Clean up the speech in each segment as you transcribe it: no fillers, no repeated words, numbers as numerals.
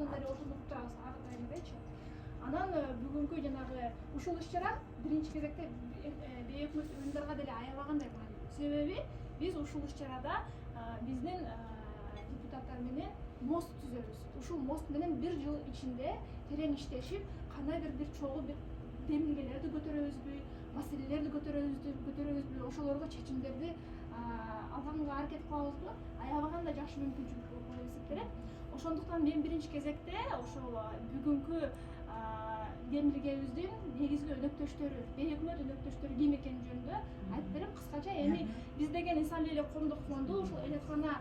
азырдан бери ошондо турабыз айылдачы. Анан бүгүнкү жанагы ушул иш-чара биринчи кезекте бейөкмөт уюмдарга деле аябагандай маанилүү. Себеби биз ушул иш-чарада биздин депутаттар менен мост түзөбүз. Ушул мост менен бир жыл ичинде терең иштешип, кандайдыр бир чогуу бир демилгелерди көтөрөбүзбү, маселелерди көтөрөбүзбү, ошолорго чечимдерди алганга аракет кылабызбы, аябагандай жакшы мүмкүнчүлүк болуп эсептелет. Ошондуктан мен биринчи кезекте ошол бүгүнкү демилгебиздин негизги өнөктөштөрү, бейөкмөт өнөктөштөрү ким экени жөнүндө айтып берем кыскача. Эми биз деген Инсан эле коомдук фонду ушул электронна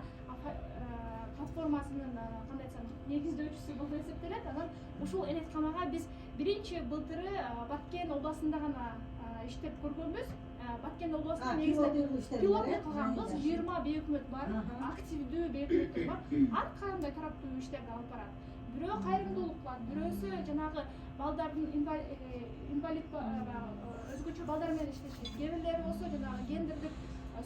платформасынын кандай айтсам негиздөөчүсү болуп эсептелет. Анан ушул электронага биз биринчи былтыры Баткен областында гана иштеп көргөнбүз. Баткен областында негизинде пилоттук кылганбыз. 20 бейөкмөт бар, активдүү бейөкмөттөр бар. Ар кандай тараптуу иштерди алып барат. Бирөө кайрымдуулук кылат, бирөөсү жанагы балдардын инвалид өзгөчө балдар менен иштешет. Кээ бирлери болсо жанагы гендердик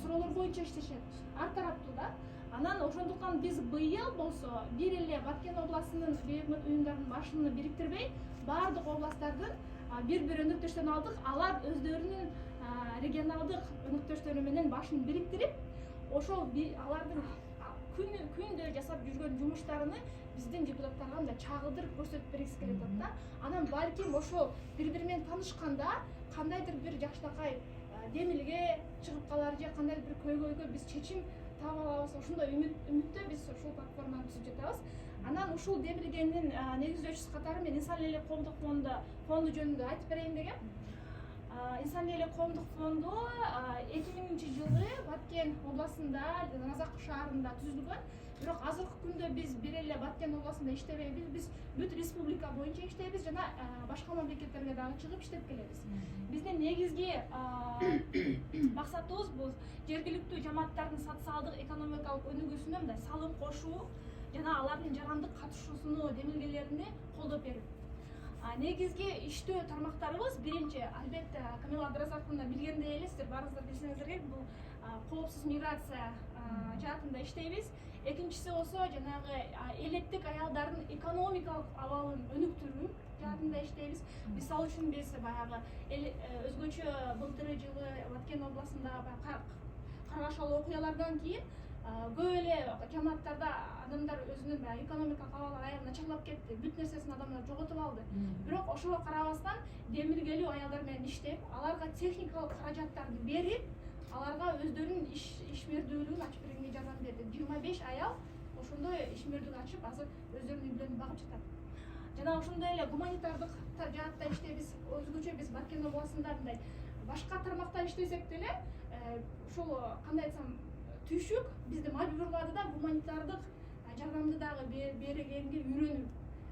суроолор боюнча иштешет. Ар тараптуу да. Анан ошондуктан биз быйыл болсо бир эле Баткен областынын бейөкмөт уюмдарынын башын бириктирбей, баардык областтардын бир өнөктөштөрүн алдык. Алар өздөрүнүн регионалдык өнөктөштөрү менен башын бириктирип, ошол алардын күндө жасап жүргөн жумуштарыны биздин депутаттарга мындай чагылдырып көрсөтүп бергиси келип атат да. Анан балким ошол бири-бири менен таанышканда кандайдыр бир жакшынакай демилге чыгып калар же кандайдыр бир көйгөйгө биз чечим таап алабыз. Ошондой үмүттө биз ушул платформаны түзүп жатабыз. Анан ушул демилгенин негиздөөчүсү катары мен Инсан эле коомдук фонду жөнүндө айтып берейин дегем. Инсан эле коомдук фонду 2000-жылы Баткен областында, Назак шаарында түзүлгөн. Бирок азыркы күндө биз бир эле Баткен областында иштебейбиз. Биз бүт республика боюнча иштейбиз жана башка мамлекеттерге дагы чыгып иштеп келебиз. Биздин негизги максатыбыз бул жергиликтүү жамааттардын социалдык экономикалык өнүгүүсүнө мындай салым кошуу жана алардын жарандык катышуусуну демилгелерине колдоп берүү. Негизги иштөө тармактарыбыз биринчи, албетте, Камила Абдыразаковна билгендей эле, сиздер баарыңыздар билсеңиздер керек, бул коопсуз миграция жаатында иштейбиз. Экинчиси болсо жанагы элеттик аялдардын экономикалык абалын өнүктүрүү жаатында иштейбиз. Мисалы үчүн биз баягы өзгөчө былтыры жылы Баткен областында каргашалуу окуялардан кийин көп эле жамааттарда адамдар өзүнүн экономикалык абалы аябай начарлап кетти. Бүт нерсесин адамдар жоготуп алды. Бирок ошого карабастан демилгелүү аялдар менен иштеп, аларга техникалык каражаттарды берип, аларга өздөрүнүн ишмердүүлүгүн ачып бергенге жардам берди. 25 аял ошондой ишмердүүлүк ачып, азыр өздөрүнүн үйлөрүн багып жатат. Жана ошондой эле гуманитардык жаатта иштейбиз. Өзгөчө биз Баткен областында мындай башка тармакта иштесек деле, ушул кандай айтсам түйшүк бизди мажбурлады да гуманитардык жардамды дагы бергенге үйрөнүп,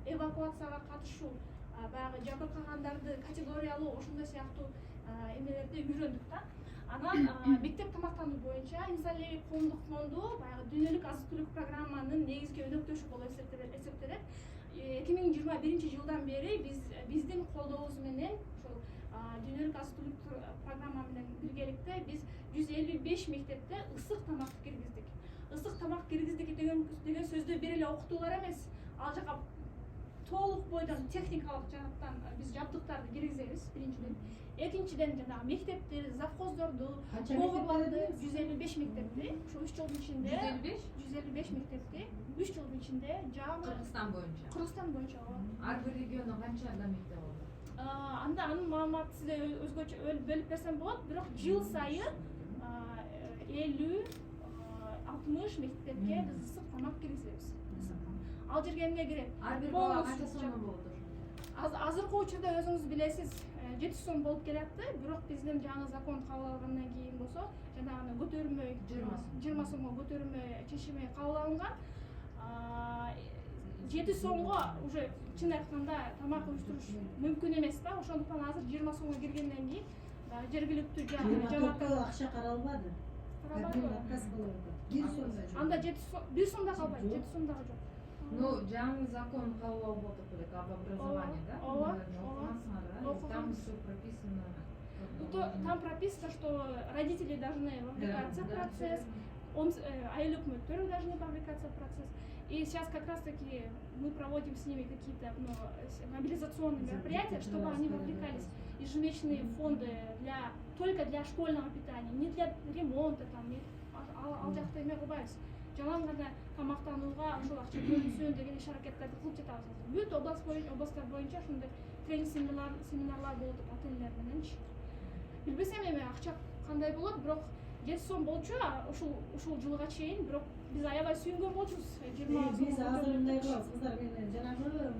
эвакуацияга катышуу, баягы жабыркагандарды категориялуу ошондой сыяктуу эмелерди үйрөндүк да. Анан мектеп тамактануу боюнча Инсан эле коомдук фонду баягы дүйнөлүк азык-түлүк программанын негизги өнөктөшү болуп эсептелет. 2021-жылдан бери биздин колдообуз менен ошол дүйнөлүк азык-түлүк программа менен биргеликте биз 155 мектепте ысык тамакты киргиздик. Ысык тамак киргиздик деген сөздө бир эле окутуулар эмес. Ал жака толук бойдон техникалык жааттан биз жабдыктарды киргизебиз биринчиден. Экинчиден жанагы мектепти, завхоздорду, поварларды 155 мектепти. Ошо 3 жылдын ичинде 155 мектепти 3 жылдын ичинде жаңы Кыргызстан боюнча. Ар бир региондо канчада мектеп болот? Анда анын маалыматын сизге өзгөчө бөлүп берсем болот, бирок жыл сайын 50-60 мектепке биз ысык тамак киргизебиз. Ал жерге эмне керек? Ар бир бала канча сом болот? Азыркы учурда өзүңүз билесиз, 700 сом болуп келатты, бирок биздин жаңы закон кабыл алгандан кийин болсо, жанагы көтөрүлмөй 20 сомго көтөрүлмөй чечими кабыл алынган. 7 сомго уже чын айтканда тамак уюштуруш мүмкүн эмес да. Ошондуктан азыр 20 сомго киргенден кийин жергиликтүү жамаатка акча каралбады. Анда 1 сомда калбайт, 7 сомдагы жок. Ну, жаңы закон кабыл болуп элек об образовании, да? Там всё прописано. Там прописано, что родители должны вовлекаться в процесс, айыл өкмөттөр должны вовлекаться в процесс. И сейчас как раз таки мы проводим с ними какие-то мобилизационные мероприятия, чтобы они вовлекались. Ежемесячные фонды только для школьного питания, не для ремонта, там, ал жақта эме кылбайбыз. Жалаң тамактанууга ошол акча бөлүнсүн деген иш аракеттерди кылып жатабыз. Бүт областтар боюнча ушундай тренинг семинарлар болуп атат ата энелер мененчи. Билбесем эми акча кандай болот, бирок 7 сом болчу ушул жылга чейин, бирок биз аябай сүйүнгөн болчубуз. Biz hazır mıyız? Kızlar, janagı